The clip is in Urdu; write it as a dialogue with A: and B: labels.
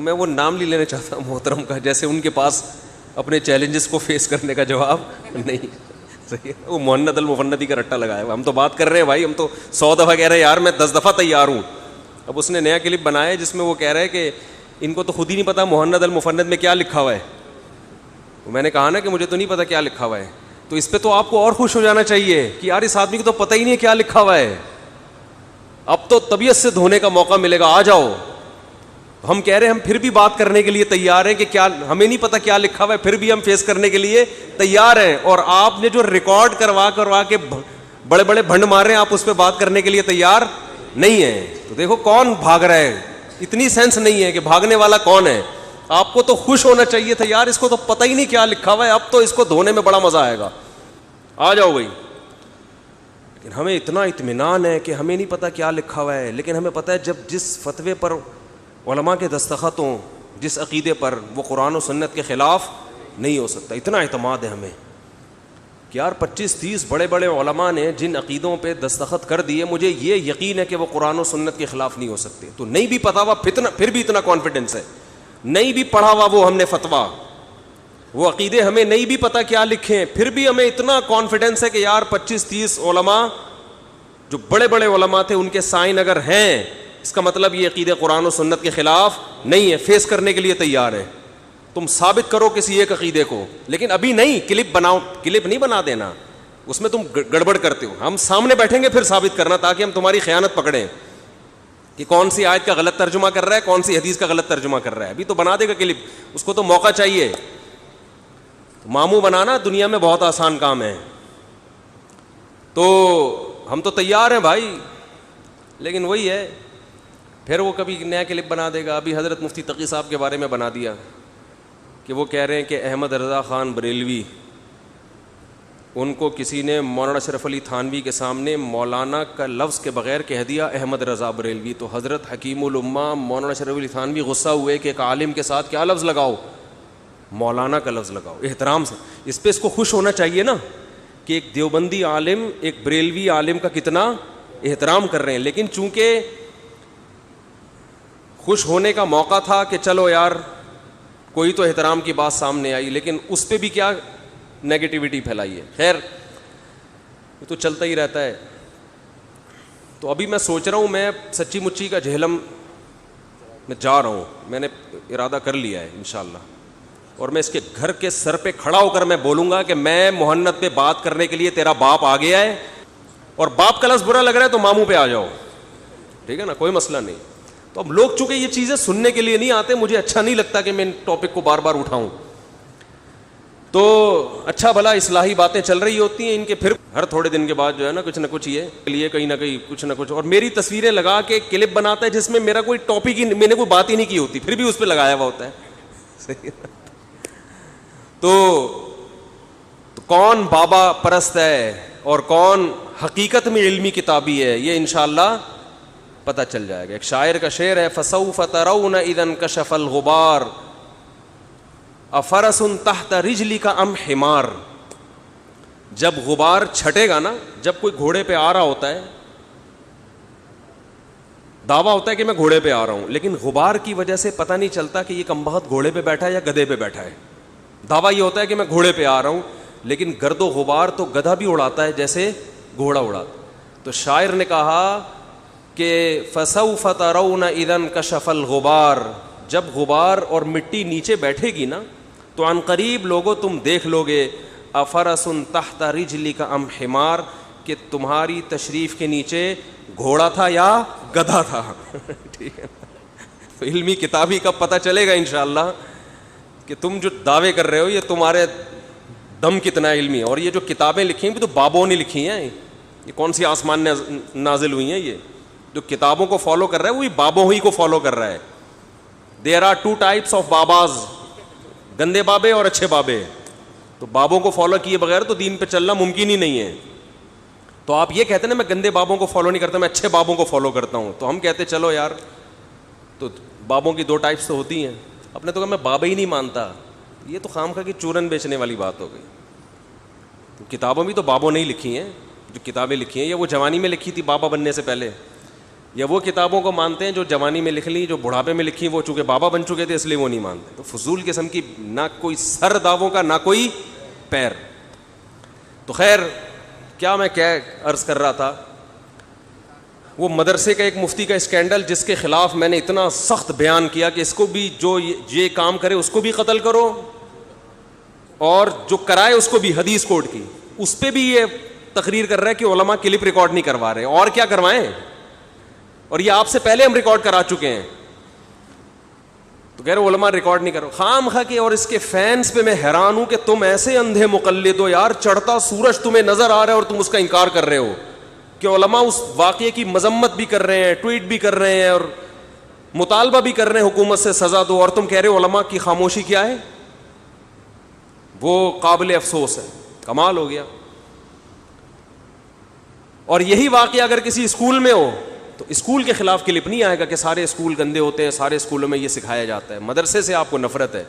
A: میں وہ نام نہیں لینا چاہتا محترم کا، جیسے ان کے پاس اپنے چیلنجز کو فیس کرنے کا جواب نہیں. صحیح ہے، وہ مہند المفندی کا رٹا لگایا ہوا. ہم تو بات کر رہے ہیں بھائی، ہم تو 100 دفعہ کہہ رہے ہیں یار میں 10 دفعہ تیار ہوں. اب اس نے نیا کلپ بنایا ہے جس میں وہ کہہ رہے ہیں کہ ان کو تو خود ہی نہیں پتا مہند المفند میں کیا لکھا ہوا ہے. میں نے کہا نا کہ مجھے تو نہیں پتا کیا لکھا ہوا ہے. تو اس پہ تو آپ کو اور خوش ہو جانا چاہیے کہ یار اس آدمی کو تو پتہ ہی نہیں کیا لکھا ہوا ہے. اب تو طبیعت سے دھونے کا موقع ملے گا، آ جاؤ. ہم کہہ رہے ہیں ہم پھر بھی بات کرنے کے لیے تیار ہیں کہ کیا ہمیں نہیں پتا کیا لکھا ہوا ہے، پھر بھی ہم فیس کرنے کے لیے تیار ہیں. اور آپ نے جو ریکارڈ کروا کے بڑے بڑے بھنڈ مار رہے ہیں، آپ اس پہ بات کرنے کے لیے تیار نہیں ہیں. تو دیکھو کون بھاگ رہا ہے. اتنی سینس نہیں ہے کہ بھاگنے والا کون ہے. آپ کو تو خوش ہونا چاہیے تھا یار اس کو تو پتہ ہی نہیں کیا لکھا ہوا ہے، اب تو اس کو دھونے میں بڑا مزہ آئے گا. آ جاؤ بھائی. لیکن ہمیں اتنا اطمینان ہے کہ ہمیں نہیں پتا کیا لکھا ہوا ہے، لیکن ہمیں پتا ہے جب جس فتوے پر علماء کے دستخط ہوں، جس عقیدے پر، وہ قرآن و سنت کے خلاف نہیں ہو سکتا. اتنا اعتماد ہے ہمیں کہ یار 25-30 بڑے بڑے علماء نے جن عقیدوں پہ دستخط کر دیے، مجھے یہ یقین ہے کہ وہ قرآن و سنت کے خلاف نہیں ہو سکتے. تو نہیں بھی پتا ہوا پھر بھی اتنا کانفیڈنس ہے. نہیں بھی پڑھا ہوا وہ ہم نے فتویٰ، وہ عقیدے ہمیں نہیں بھی پتا کیا لکھیں، پھر بھی ہمیں اتنا کانفیڈنس ہے کہ یار 25-30 علماء جو بڑے بڑے علماء تھے ان کے سائن اگر ہیں، اس کا مطلب یہ عقیدے قرآن و سنت کے خلاف نہیں ہے، فیس کرنے کے لیے تیار ہے. تم ثابت کرو کسی ایک عقیدے کو، لیکن ابھی نہیں. کلپ بناؤ، کلپ نہیں بنا دینا، اس میں تم گڑبڑ کرتے ہو. ہم سامنے بیٹھیں گے پھر ثابت کرنا، تاکہ ہم تمہاری خیانت پکڑیں کہ کون سی آیت کا غلط ترجمہ کر رہا ہے، کون سی حدیث کا غلط ترجمہ کر رہا ہے. ابھی تو بنا دے گا کلپ، اس کو تو موقع چاہیے. ماموں بنانا دنیا میں بہت آسان کام ہے. تو ہم تو تیار ہیں بھائی، لیکن وہی ہے پھر وہ کبھی نیا کلپ بنا دے گا. ابھی حضرت مفتی تقی صاحب کے بارے میں بنا دیا کہ وہ کہہ رہے ہیں کہ احمد رضا خان بریلوی، ان کو کسی نے مولانا اشرف علی تھانوی کے سامنے مولانا کا لفظ کے بغیر کہہ دیا احمد رضا بریلوی. تو حضرت حکیم الامہ مولانا اشرف علی تھانوی غصہ ہوئے کہ ایک عالم کے ساتھ کیا لفظ لگاؤ، مولانا کا لفظ لگاؤ احترام سے. اس پہ اس کو خوش ہونا چاہیے نا کہ ایک دیوبندی عالم ایک بریلوی عالم کا کتنا احترام کر رہے ہیں. لیکن چونکہ خوش ہونے کا موقع تھا کہ چلو یار کوئی تو احترام کی بات سامنے آئی، لیکن اس پہ بھی کیا نیگیٹیوٹی پھیلائی ہے. خیر یہ تو چلتا ہی رہتا ہے. تو ابھی میں سوچ رہا ہوں، میں سچی مچی کا جہلم میں جا رہا ہوں، میں نے ارادہ کر لیا ہے انشاءاللہ. اور میں اس کے گھر کے سر پہ کھڑا ہو کر میں بولوں گا کہ میں محنت پہ بات کرنے کے لیے تیرا باپ آ گیا ہے، اور باپ کا لفظ برا لگ رہا ہے تو ماموں پہ آ جاؤ. ٹھیک ہے نا، کوئی مسئلہ نہیں. تو اب لوگ چونکہ یہ چیزیں سننے کے لیے نہیں آتے، مجھے اچھا نہیں لگتا کہ میں ان ٹاپک کو بار بار اٹھاؤں. تو اچھا بھلا اصلاحی باتیں چل رہی ہوتی ہیں ان کے، پھر ہر تھوڑے دن کے بعد جو ہے نا کچھ نہ کچھ یہ لیے کہیں نہ کہیں کچھ نہ کچھ، اور میری تصویریں لگا کے کلپ بناتا ہے جس میں میرا کوئی ٹاپک ہی، میں نے کوئی بات ہی نہیں کی ہوتی، پھر بھی اس پہ لگایا ہوا ہوتا ہے. صحیح. تو کون بابا پرست ہے اور کون حقیقت میں علمی کتابی ہے، یہ انشاءاللہ پتہ چل جائے گا. ایک شاعر کا شعر ہے، فسوف ترون اذا انکشف الغبار افرس تحت رجلک ام حمار. جب غبار چھٹے گا نا، جب کوئی گھوڑے پہ آ رہا ہوتا ہے، دعویٰ ہوتا ہے کہ میں گھوڑے پہ آ رہا ہوں، لیکن غبار کی وجہ سے پتہ نہیں چلتا کہ یہ کمبخت گھوڑے پہ بیٹھا ہے یا گدھے پہ بیٹھا ہے. دعویٰ یہ ہوتا ہے کہ میں گھوڑے پہ آ رہا ہوں، لیکن گرد و غبار تو گدھا بھی اڑاتا ہے جیسے گھوڑا اڑاتا. تو شاعر نے کہا کہ فسوف ترون اذا انکشف الغبار، جب غبار اور مٹی نیچے بیٹھے گی نا تو عن قریب لوگوں تم دیکھ لو گے افرس تحت رجلک ام حمار، کہ تمہاری تشریف کے نیچے گھوڑا تھا یا گدھا تھا. ٹھیک ہے، تو علمی کتابی کا پتہ چلے گا انشاءاللہ کہ تم جو دعوے کر رہے ہو یہ تمہارے دم کتنا علمی ہے. اور یہ جو کتابیں لکھی ہیں بھی تو بابوں نے لکھی ہیں، یہ کون سی آسمان نے نازل ہوئی ہیں؟ یہ جو کتابوں کو فالو کر رہا ہے وہی بابوں ہی کو فالو کر رہا ہے. دیر آر 2 types of باباز، گندے بابے اور اچھے بابے. تو بابوں کو فالو کیے بغیر تو دین پہ چلنا ممکن ہی نہیں ہے. تو آپ یہ کہتے ہیں نا میں گندے بابوں کو فالو نہیں کرتا، میں اچھے بابوں کو فالو کرتا ہوں. تو ہم کہتے چلو یار، تو بابوں کی 2 types تو ہوتی ہیں. اپنے تو کہ میں بابا ہی نہیں مانتا، یہ تو خام خواہ کی چورن بیچنے والی بات ہو گئی. تو کتابوں بھی تو بابوں نے ہی لکھی ہیں، جو کتابیں لکھی ہیں یہ وہ جوانی میں لکھی تھی بابا بننے سے پہلے. یا وہ کتابوں کو مانتے ہیں جو جوانی میں لکھ لی, جو بڑھاپے میں لکھی, وہ چونکہ بابا بن چکے تھے اس لیے وہ نہیں مانتے. تو فضول قسم کی نہ کوئی سر دعووں کا نہ کوئی پیر. تو خیر کیا میں کیا عرض کر رہا تھا, وہ مدرسے کا ایک مفتی کا اسکینڈل جس کے خلاف میں نے اتنا سخت بیان کیا کہ اس کو بھی, جو یہ کام کرے اس کو بھی قتل کرو, اور جو کرائے اس کو بھی, حدیث کوڈ کی, اس پہ بھی یہ تقریر کر رہا ہے کہ علماء کلپ ریکارڈ نہیں کروا رہے, اور کیا کروائیں, اور یہ آپ سے پہلے ہم ریکارڈ کرا چکے ہیں. تو کہہ رہے علماء ریکارڈ نہیں کرو خام خواہ کے. اور اس کے فینس پہ میں حیران ہوں کہ تم ایسے اندھے مقلد ہو یار, چڑھتا سورج تمہیں نظر آ رہا ہے اور تم اس کا انکار کر رہے ہو کہ علماء اس واقعے کی مذمت بھی کر رہے ہیں, ٹویٹ بھی کر رہے ہیں, اور مطالبہ بھی کر رہے ہیں حکومت سے سزا دو, اور تم کہہ رہے ہو علماء کی خاموشی کیا ہے, وہ قابل افسوس ہے. کمال ہو گیا. اور یہی واقعہ اگر کسی اسکول میں ہو تو اسکول کے خلاف کلپ نہیں آئے گا کہ سارے اسکول گندے ہوتے ہیں, سارے اسکولوں میں یہ سکھایا جاتا ہے. مدرسے سے آپ کو نفرت ہے,